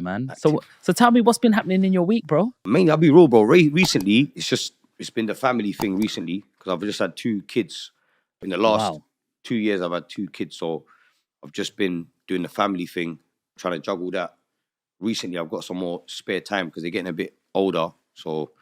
man. So tell me what's been happening in your week, bro. Mainly, I'll be real, bro. Recently, it's been the family thing recently because I've just had 2 kids. In the last 2 years, I've had 2 kids, so I've just been doing the family thing, trying to juggle that. Recently, I've got some more spare time because they're getting a bit older, so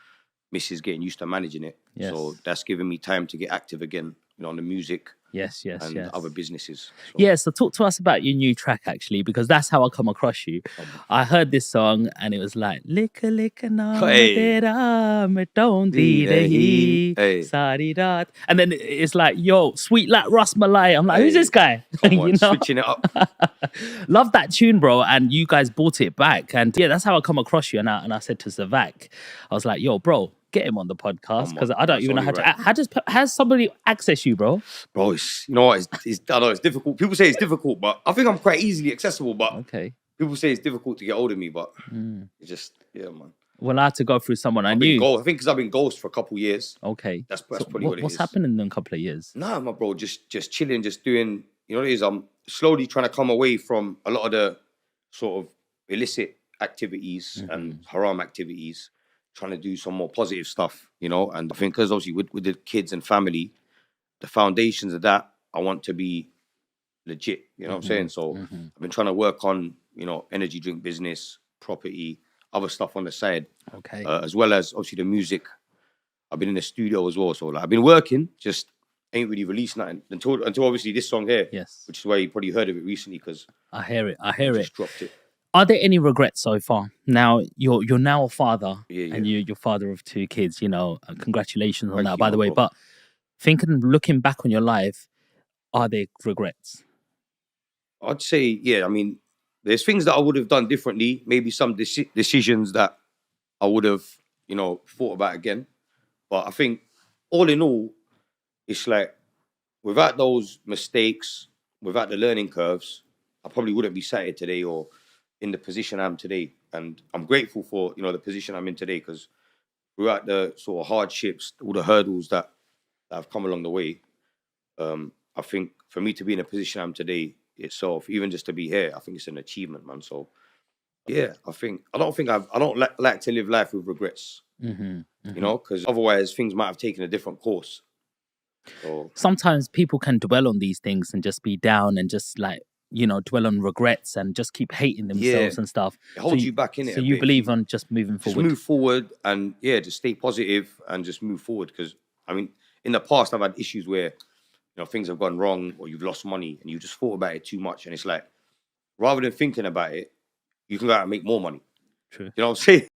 Missus getting used to managing it. Yes. So that's giving me time to get active again, on the music. Yes. And other businesses. So talk to us about your new track, actually, because that's how I come across you. I heard this song and it was like, Licka licka na tera me don't sari dat. And then it's like, yo, sweet like Rasmalai. I'm like, who's this guy? Come on, switching it up. Love that tune, bro. And you guys brought it back. And yeah, that's how I come across you. And I said to Zavak, I was like, yo, bro, get him on the podcast because I don't even know how to. Has somebody access you, bro? Bro, I know it's difficult. People say it's difficult, but I think I'm quite easily accessible. But people say it's difficult to get hold of me, but it's just man. Well, I had to go through someone I knew. I think because I've been ghost for a couple of years. Okay, that's probably what it is. What's happened in a couple of years? Nah, my bro, just chilling, just doing. You know what it is? I'm slowly trying to come away from a lot of the sort of illicit activities and haram activities. Trying to do some more positive stuff, and I think because obviously with the kids and family, the foundations of that, I want to be legit, you know what I'm saying? So I've been trying to work on, energy drink business, property, other stuff on the side. Okay. As well as obviously the music. I've been in the studio as well. So I've been working, just ain't really released nothing until obviously this song here. Yes. Which is why you probably heard of it recently because I hear it. Just dropped it. Are there any regrets so far? Now you're now a father, and you're father of 2 kids. Congratulations on that, by the way. But looking back on your life, are there regrets? I'd say, I mean, there's things that I would have done differently. Maybe some decisions that I would have, thought about again. But I think, all in all, it's like without those mistakes, without the learning curves, I probably wouldn't be sat here today or in the position I'm today. And I'm grateful for, the position I'm in today because throughout the sort of hardships, all the hurdles that have come along the way, I think for me to be in a position I'm today itself, even just to be here, I think it's an achievement, man. So, I don't like to live life with regrets, because otherwise things might have taken a different course. So, sometimes people can dwell on these things and just be down and just like, dwell on regrets and just keep hating themselves and stuff. It holds you back in it. So you believe on just moving forward? Just move forward and just stay positive and just move forward. Because I mean, in the past, I've had issues where things have gone wrong or you've lost money and you just thought about it too much. And it's like, rather than thinking about it, you can go out and make more money. True. You know what I'm saying?